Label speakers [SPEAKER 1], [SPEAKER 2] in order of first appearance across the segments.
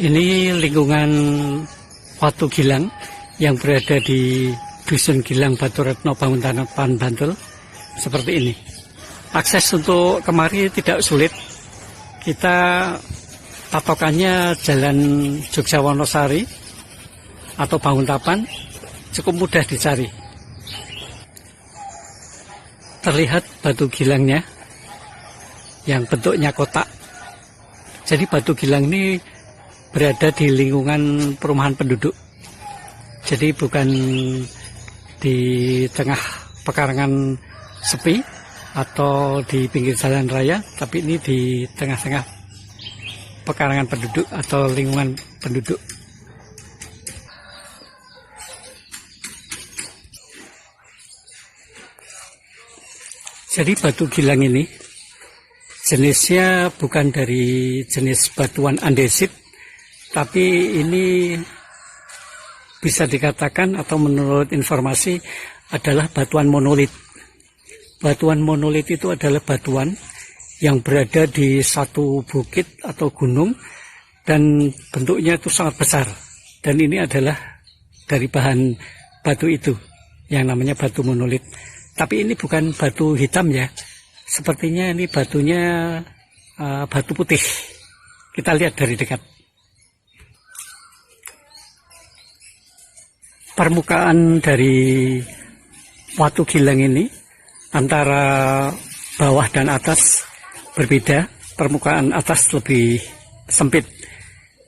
[SPEAKER 1] Ini lingkungan Watu Gilang yang berada di Dusun Gilang Batu Retno Banguntapan Bantul seperti ini. Akses untuk kemari tidak sulit. Kita patokannya Jalan Jogja Wonosari atau Banguntapan, cukup mudah dicari. Terlihat batu gilangnya yang bentuknya kotak. Jadi batu gilang ini berada di lingkungan perumahan penduduk. Jadi bukan di tengah pekarangan sepi atau di pinggir jalan raya, tapi ini di tengah-tengah pekarangan penduduk atau lingkungan penduduk. Jadi batu gilang ini jenisnya bukan dari jenis batuan andesit, tapi ini bisa dikatakan atau menurut informasi adalah batuan monolit. Batuan monolit itu adalah batuan yang berada di satu bukit atau gunung dan bentuknya itu sangat besar. Dan ini adalah dari bahan batu itu yang namanya batu monolit. Tapi ini bukan batu hitam ya. Sepertinya ini batunya batu putih. Kita lihat dari dekat. Permukaan dari Watu Gilang ini antara bawah dan atas berbeda. Permukaan atas lebih sempit.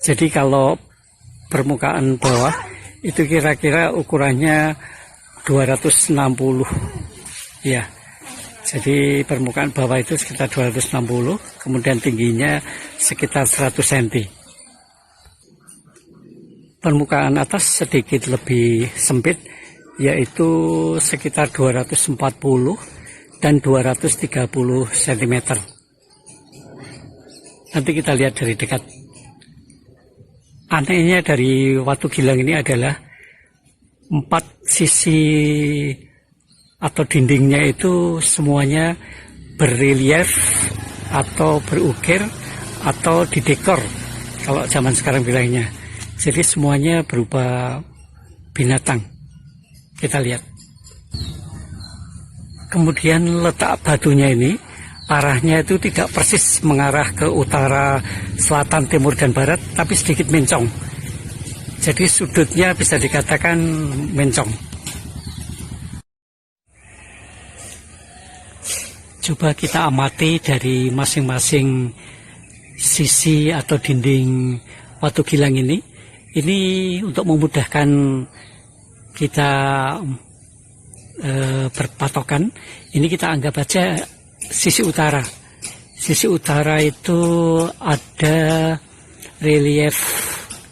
[SPEAKER 1] Jadi kalau permukaan bawah itu kira-kira ukurannya 260 ya. Jadi permukaan bawah itu sekitar 260, kemudian tingginya sekitar 100 cm. Permukaan atas sedikit lebih sempit, yaitu sekitar 240 dan 230 cm. Nanti kita lihat dari dekat. Anehnya dari Watu Gilang ini adalah 4 sisi atau dindingnya itu semuanya berrelief atau berukir atau didekor kalau zaman sekarang bilangnya. Jadi semuanya berupa binatang. Kita lihat. Kemudian letak batunya ini arahnya itu tidak persis mengarah ke utara, selatan, timur, dan barat, tapi sedikit mencong. Jadi sudutnya bisa dikatakan mencong. Coba kita amati dari masing-masing sisi atau dinding Watu Gilang ini. Ini untuk memudahkan kita berpatokan. Ini kita anggap aja sisi utara. Sisi utara itu ada relief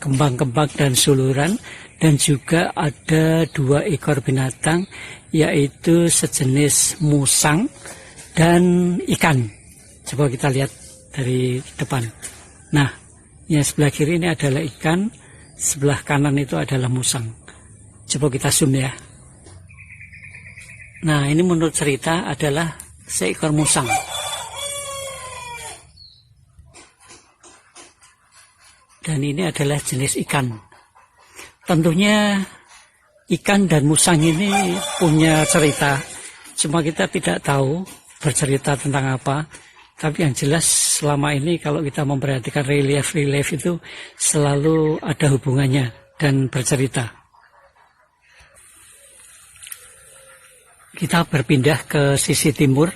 [SPEAKER 1] kembang-kembang dan suluran, dan juga ada 2 ekor binatang, yaitu sejenis musang dan ikan. Coba kita lihat dari depan. Nah, yang sebelah kiri ini adalah ikan, sebelah kanan itu adalah musang. Coba kita zoom ya. Nah, ini menurut cerita adalah seekor musang. Dan ini adalah jenis ikan. Tentunya ikan dan musang ini punya cerita, cuma kita tidak tahu bercerita tentang apa. Tapi yang jelas selama ini kalau kita memperhatikan relief-relief itu selalu ada hubungannya dan bercerita. Kita berpindah ke sisi timur.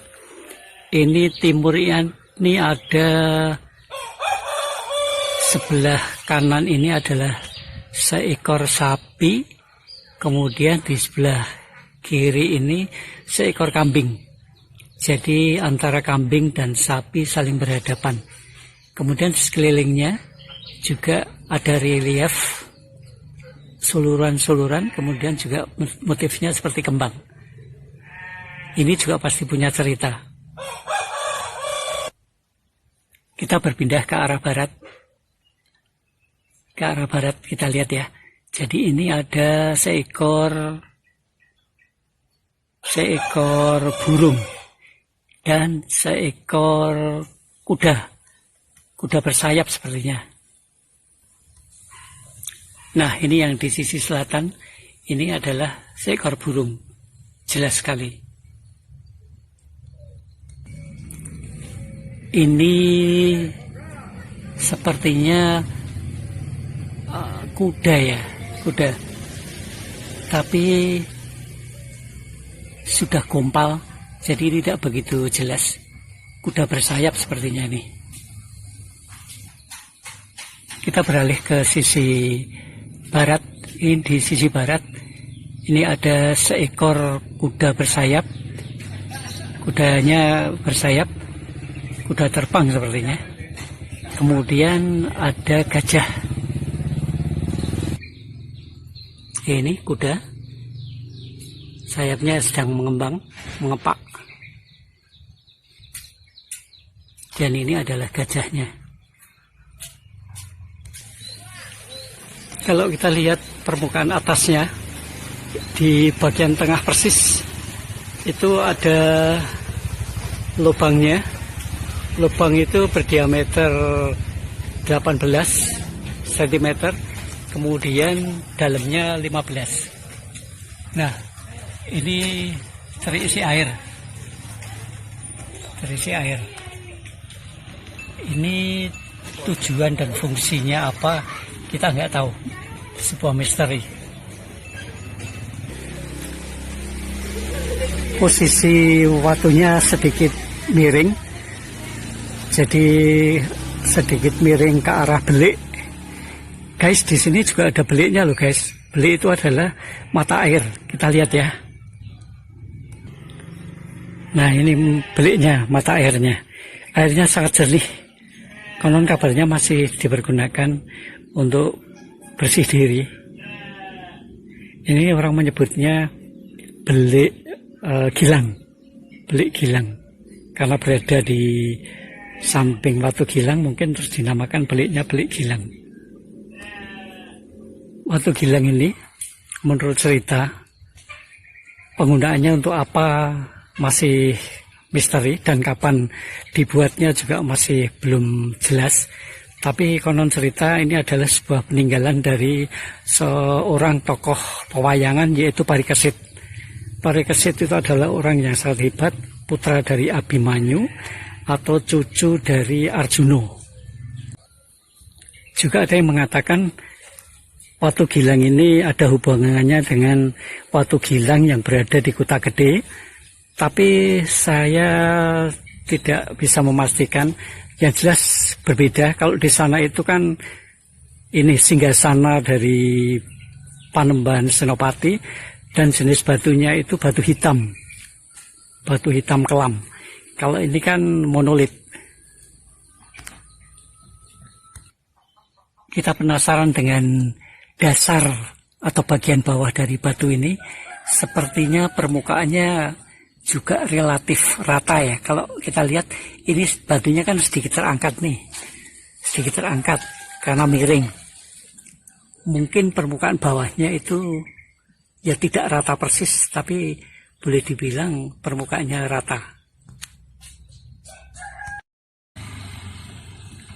[SPEAKER 1] Ini timur ini ada sebelah kanan ini adalah seekor sapi, kemudian di sebelah kiri ini seekor kambing. Jadi antara kambing dan sapi saling berhadapan. Kemudian di sekelilingnya juga ada relief suluran-suluran, kemudian juga motifnya seperti kembang. Ini juga pasti punya cerita. Kita berpindah ke arah barat. Ke arah barat kita lihat ya. Jadi ini ada seekor burung dan seekor kuda bersayap sepertinya. Nah, ini yang di sisi selatan, ini adalah seekor burung. Jelas sekali. Ini sepertinya kuda ya, kuda. Tapi sudah gompal, jadi tidak begitu jelas. Kuda bersayap sepertinya ini. Kita beralih ke sisi barat. Ini di sisi barat, ini ada seekor kuda bersayap. Kudanya bersayap, kuda terbang sepertinya. Kemudian ada gajah. Ini kuda, sayapnya sedang mengembang, mengepak. Dan ini adalah gajahnya. Kalau kita lihat permukaan atasnya, di bagian tengah persis, itu ada lubangnya. Lubang itu berdiameter 18 cm, kemudian dalamnya 15. Nah, ini terisi air. Terisi air. Ini tujuan dan fungsinya apa, kita nggak tahu. Sebuah misteri. Posisi watunya sedikit miring, jadi sedikit miring ke arah belik. Guys, di sini juga ada beliknya loh guys. Belik itu adalah mata air. Kita lihat ya. Nah, ini beliknya, mata airnya. Airnya sangat jernih. Konon kabarnya masih dipergunakan untuk bersih diri. Ini orang menyebutnya belik Gilang. Belik Gilang. Karena berada di samping Watu Gilang, mungkin terus dinamakan beliknya Belik Gilang. Watu Gilang ini, menurut cerita, penggunaannya untuk apa masih misteri, dan kapan dibuatnya juga masih belum jelas. Tapi konon cerita ini adalah sebuah peninggalan dari seorang tokoh pewayangan, yaitu Parikesit. Parikesit itu adalah orang yang sangat hebat, putra dari Abimanyu atau cucu dari Arjuno. Juga ada yang mengatakan Watu Gilang ini ada hubungannya dengan Watu Gilang yang berada di Kota Gede. Tapi saya tidak bisa memastikan. Yang jelas berbeda. Kalau di sana itu kan ini singgasana dari Panembahan Senopati, dan jenis batunya itu batu hitam kelam. Kalau ini kan monolit. Kita penasaran dengan dasar atau bagian bawah dari batu ini. Sepertinya permukaannya juga relatif rata ya. Kalau kita lihat ini batunya kan sedikit terangkat nih. Sedikit terangkat karena miring. Mungkin permukaan bawahnya itu ya tidak rata persis, tapi boleh dibilang permukaannya rata.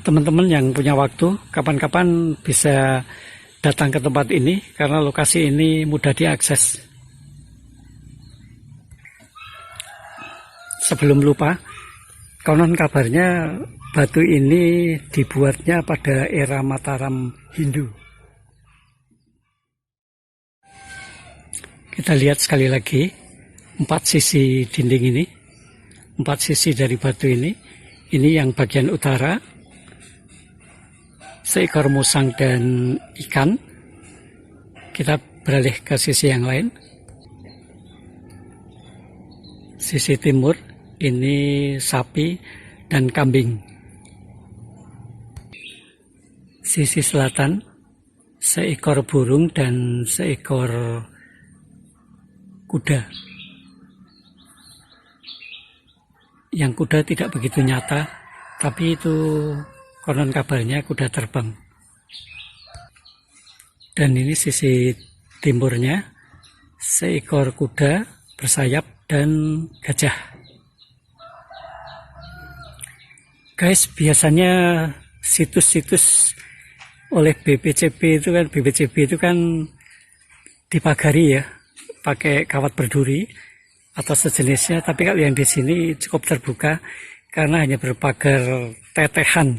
[SPEAKER 1] Teman-teman yang punya waktu, kapan-kapan bisa datang ke tempat ini karena lokasi ini mudah diakses. Sebelum lupa, konon kabarnya batu ini dibuatnya pada era Mataram Hindu. Kita lihat sekali lagi 4 sisi dinding ini, 4 sisi dari batu ini. Ini yang bagian utara, seekor musang dan ikan. Kita beralih ke sisi yang lain. Sisi timur, ini sapi dan kambing. Sisi selatan, seekor burung dan seekor kuda. Yang kuda tidak begitu nyata, tapi itu konon kabarnya kuda terbang. Dan ini sisi timurnya, seekor kuda bersayap dan gajah. Guys, biasanya situs-situs oleh BPCB itu kan dipagari ya, pakai kawat berduri atau sejenisnya. Tapi kalau yang di sini cukup terbuka karena hanya berpagar tetehan.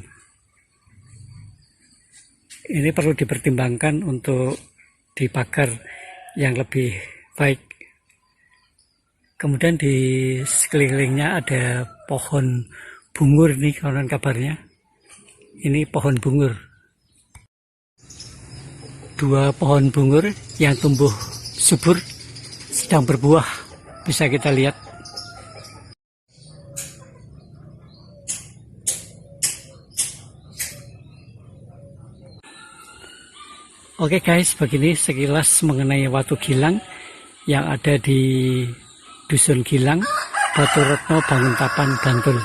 [SPEAKER 1] Ini perlu dipertimbangkan untuk dipagar yang lebih baik. Kemudian di sekelilingnya ada pohon bungur nih konon kabarnya. Ini pohon bungur. 2 pohon bungur yang tumbuh subur sedang berbuah, bisa kita lihat. Oke guys, begini sekilas mengenai Watu Gilang yang ada di Dusun Gilang, Batu Retno, Banguntapan, Bantul.